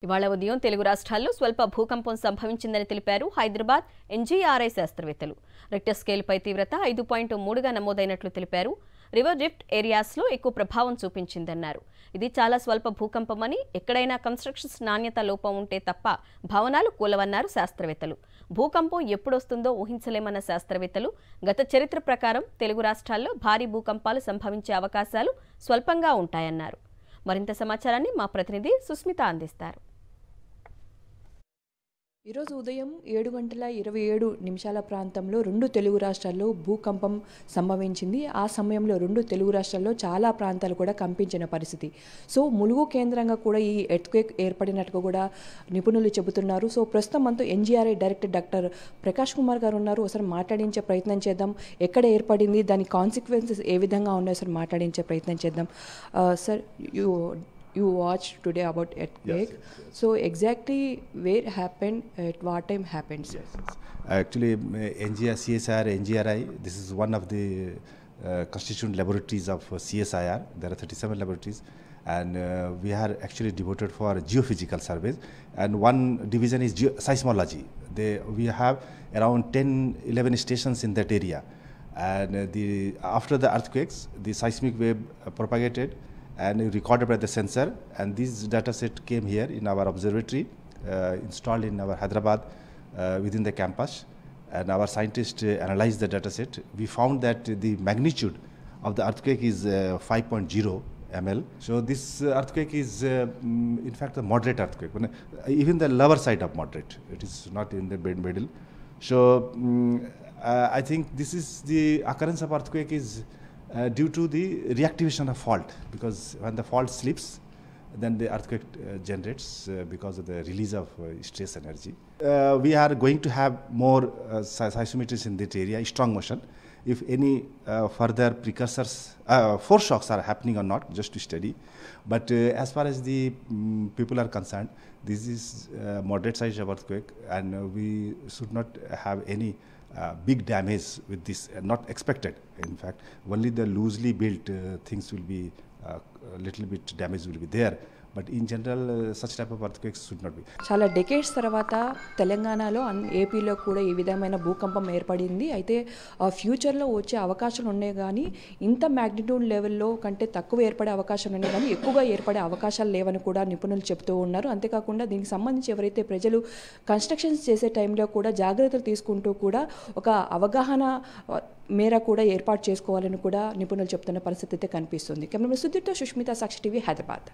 ఇవాళ ఉదయం తెలుగు రాష్ట్రాల్లో స్వల్ప భూకంపం సంభవించిందని తెలిపారు హైదరాబాద్ ఎన్జీఆర్ఐ శాస్త్రవేత్తలు. రిక్టర్ స్కేల్పై తీవ్రత 5.3గా నమోదైనట్లు తెలిపారు. రివర్ రిఫ్ట్ ఏరియాస్లో ఎక్కువ ప్రభావం చూపించిందన్నారు. ఇది చాలా స్వల్ప భూకంపమని, ఎక్కడైనా కన్స్ట్రక్షన్స్ నాణ్యత లోపం ఉంటే తప్ప భవనాలు కూలవన్నారు శాస్త్రవేత్తలు. భూకంపం ఎప్పుడొస్తుందో ఊహించలేమన్న శాస్త్రవేత్తలు గత చరిత్ర ప్రకారం తెలుగు రాష్ట్రాల్లో భారీ భూకంపాలు సంభవించే అవకాశాలు స్వల్పంగా ఉంటాయన్నారు. మరింత సమాచారాన్ని మా ప్రతినిధి సుస్మిత అందిస్తారు. ఈరోజు ఉదయం 7:27 ప్రాంతంలో 2 తెలుగు రాష్ట్రాల్లో భూకంపం సంభవించింది. ఆ సమయంలో 2 తెలుగు రాష్ట్రాల్లో చాలా ప్రాంతాలు కూడా కంపించిన పరిస్థితి. సో ములుగు కేంద్రంగా కూడా ఈ ఎర్త్క్వేక్ ఏర్పడినట్టుగా కూడా నిపుణులు చెబుతున్నారు. సో ప్రస్తుతం మనతో NGRI director doctor Prakash Kumar గారు ఉన్నారు. ఒకసారి మాట్లాడించే ప్రయత్నం చేద్దాం. ఎక్కడ ఏర్పడింది, దాని కాన్సిక్వెన్సెస్ ఏ విధంగా ఉన్నాయో ఒకసారి మాట్లాడించే ప్రయత్నం చేద్దాం. Sir, you watched today about earthquake. Yes. So exactly where happened, at what time happened? Yes. Actually, CSIR, NGRI, this is one of the constituent laboratories of CSIR. There are 37 laboratories, and we are actually devoted for geophysical surveys. And one division is seismology. We have around 10-11 stations in that area. And after the earthquakes, the seismic wave propagated and recorded by the sensor, and this data set came here in our observatory installed in our Hyderabad within the campus, and our scientists analyzed the data set. We found that the magnitude of the earthquake is 5.0 ml. So this earthquake is in fact a moderate earthquake, even the lower side of moderate. It is not in the middle. So I think this is the occurrence of earthquake is due to the reactivation of fault, because when the fault slips, then the earthquake generates because of the release of stress energy. We are going to have more seismometers in that area, strong motion. If any further precursors, foreshocks are happening or not, just to study. But as far as the people are concerned, this is moderate size of earthquake, and we should not have any big damage with this, not expected. In fact, only the loosely built things will be a little bit damage will be there, but in general such type of earthquakes should not be. చాలా decades తర్వాత తెలంగాణలో ఏపీలో కూడా ఈ విధమైన భూకంపం ఏర్పడింది. అయితే ఫ్యూచర్లో వచ్చే అవకాశాలు ఉన్నాయి, కానీ ఇంత మ్యాగ్నిట్యూడ్ లెవెల్లో కంటే తక్కువ ఏర్పడే అవకాశాలు ఉన్నాయి, కానీ ఎక్కువగా ఏర్పడే అవకాశాలు లేవని కూడా నిపుణులు చెబుతూ ఉన్నారు. అంతేకాకుండా దీనికి సంబంధించి ఎవరైతే ప్రజలు కన్స్ట్రక్షన్స్ చేసే టైంలో కూడా జాగ్రత్తలు తీసుకుంటూ కూడా ఒక అవగాహన మేర కూడా ఏర్పాటు చేసుకోవాలని కూడా నిపుణులు చెప్తున్న పరిస్థితి అయితే కనిపిస్తుంది. కెమెరా సుధీర్తో సుష్మిత, సాక్షి టీవీ, హైదరాబాద్.